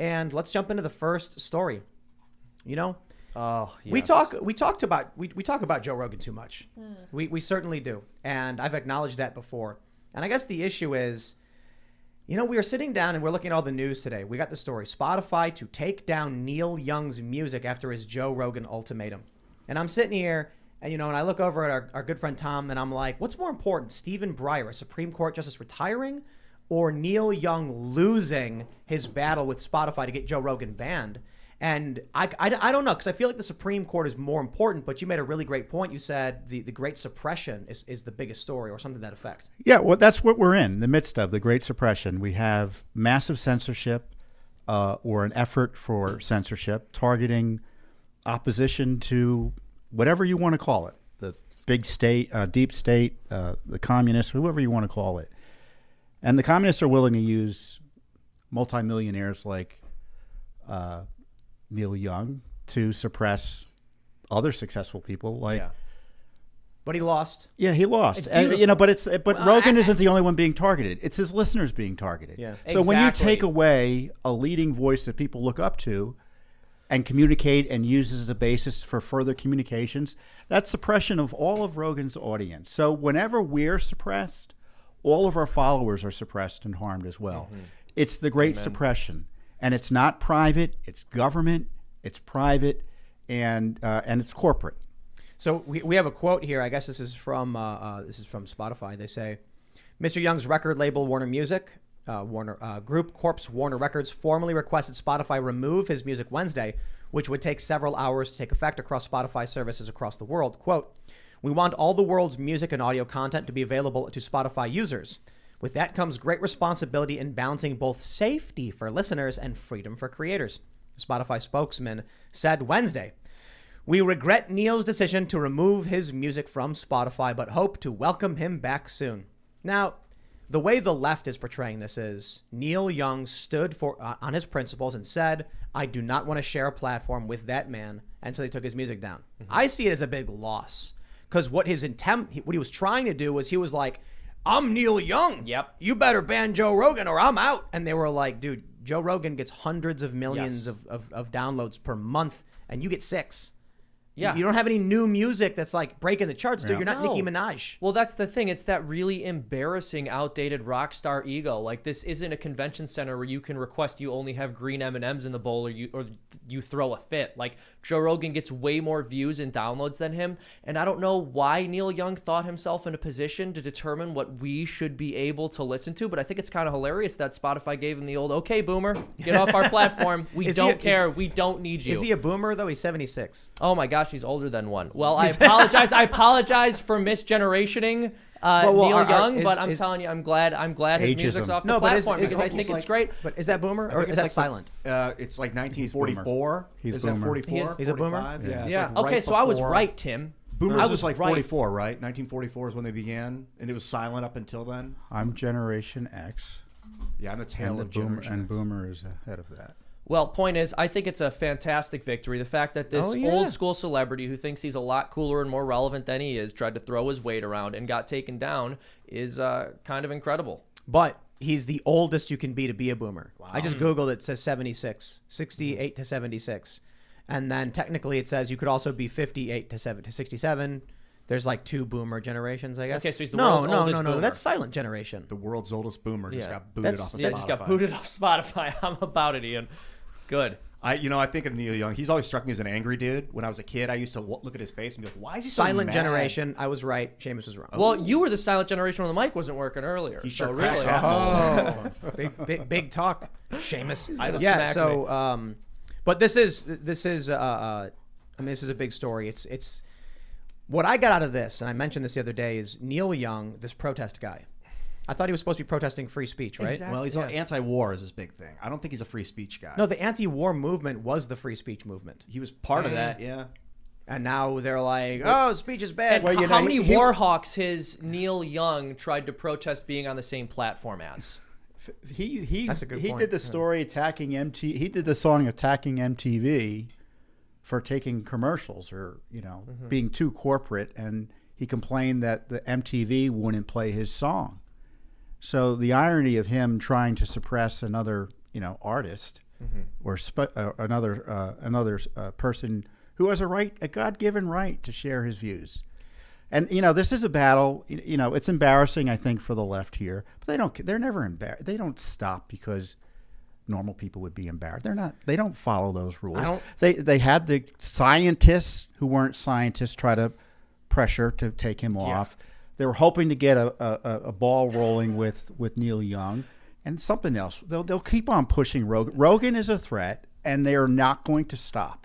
and let's jump into the first story. You know, Oh, yes. we talk about Joe Rogan too much. We certainly do, and I've acknowledged that before. And I guess the issue is, you know, we are sitting down and we're looking at all the news today. We got the story: Spotify to take down Neil Young's music after his Joe Rogan ultimatum. And I'm sitting here, and and I look over at our good friend Tom, and I'm like, what's more important, Stephen Breyer, a Supreme Court justice, retiring, or Neil Young losing his battle with Spotify to get Joe Rogan banned? And I don't know, because I feel like the Supreme Court is more important, but you made a really great point. You said the Great Suppression is the biggest story, or something to that effect. Yeah, well, that's what we're in the midst of, the Great Suppression. We have massive censorship or an effort for censorship targeting opposition to whatever you want to call it, the big state, deep state, the communists, whoever you want to call it. And the communists are willing to use multimillionaires like Neil Young to suppress other successful people like But he lost. Yeah, he lost. And, but Rogan isn't the only one being targeted. It's his listeners being targeted. Yeah. So when you take away a leading voice that people look up to and communicate and use as a basis for further communications, that's suppression of all of Rogan's audience. So whenever we're suppressed, all of our followers are suppressed and harmed as well. Mm-hmm. It's the Great Suppression. And it's not private, it's government, it's private, and it's corporate. So we have a quote here. I guess this is from Spotify. They say, Mr. Young's record label Warner Music, Group Corp's Warner Records, formally requested Spotify remove his music Wednesday, which would take several hours to take effect across Spotify services across the world. Quote, we want all the world's music and audio content to be available to Spotify users. With that comes great responsibility in balancing both safety for listeners and freedom for creators. Spotify spokesman said Wednesday, we regret Neil's decision to remove his music from Spotify, but hope to welcome him back soon. Now, the way the left is portraying this is Neil Young stood on his principles and said, I do not want to share a platform with that man, and so they took his music down. Mm-hmm. I see it as a big loss, because what he was trying to do was he was like, I'm Neil Young. Yep. You better ban Joe Rogan or I'm out. And they were like, dude, Joe Rogan gets hundreds of millions of downloads per month, and you get 6. Yeah. You don't have any new music that's like breaking the charts, dude. You're not Nicki Minaj. Well, that's the thing. It's that really embarrassing, outdated rock star ego. Like, this isn't a convention center where you can request you only have green M&Ms in the bowl or you throw a fit. Like, Joe Rogan gets way more views and downloads than him. And I don't know why Neil Young thought himself in a position to determine what we should be able to listen to. But I think it's kind of hilarious that Spotify gave him the old, okay, boomer, get off our platform. We don't care. We don't need you. Is he a boomer, though? He's 76. Oh, my gosh. He's older than one. Well, I apologize. I apologize for misgenerationing Neil Young, but I'm telling you, I'm glad his music's off the platform because I think it's great. But is that boomer or is that silent? It's like 1944. He's boomer. 44? He's a boomer? Yeah. Like okay, so I was right, Tim. Boomers was like 44, right? 1944 is when they began, and it was silent up until then. I'm Generation X. Yeah, I'm the tail of Generation X. And Boomer is ahead of that. Well, point is, I think it's a fantastic victory. The fact that this old school celebrity who thinks he's a lot cooler and more relevant than he is tried to throw his weight around and got taken down is kind of incredible. But he's the oldest you can be to be a boomer. Wow. I just Googled it. It says 76, 68 to 76. And then technically it says you could also be 58 to 67. There's like 2 boomer generations, I guess. Okay, so he's the world's oldest boomer. No, that's silent generation. The world's oldest boomer just got booted off of Spotify. Yeah, just got booted off Spotify. I'm about it, Ian. Good. I think of Neil Young. He's always struck me as an angry dude. When I was a kid, I used to look at his face and be like, why is he so silent mad? generation? I was right. Seamus was wrong. Well, you were the silent generation when the mic wasn't working earlier. He sure really. Oh, big talk, Seamus. But this is a big story. It's what I got out of this, and I mentioned this the other day, is Neil Young, this protest guy. I thought he was supposed to be protesting free speech, right? Exactly. Well, he's anti-war is his big thing. I don't think he's a free speech guy. No, the anti-war movement was the free speech movement. He was part of that, yeah. And now they're like, oh, speech is bad. And how many war hawks has Neil Young tried to protest being on the same platform as? That's a good point. He did the story attacking MTV. He did the song attacking MTV for taking commercials or being too corporate, and he complained that the MTV wouldn't play his song. So the irony of him trying to suppress another artist or another person who has a God-given right to share his views. And this is a battle. It's embarrassing, I think, for the left here, but they're never embarrassed. They don't stop because normal people would be embarrassed. They don't follow those rules. They had the scientists who weren't scientists try to pressure to take him off. They were hoping to get a ball rolling with Neil Young and something else. They'll keep on pushing Rogan. Rogan is a threat, and they are not going to stop.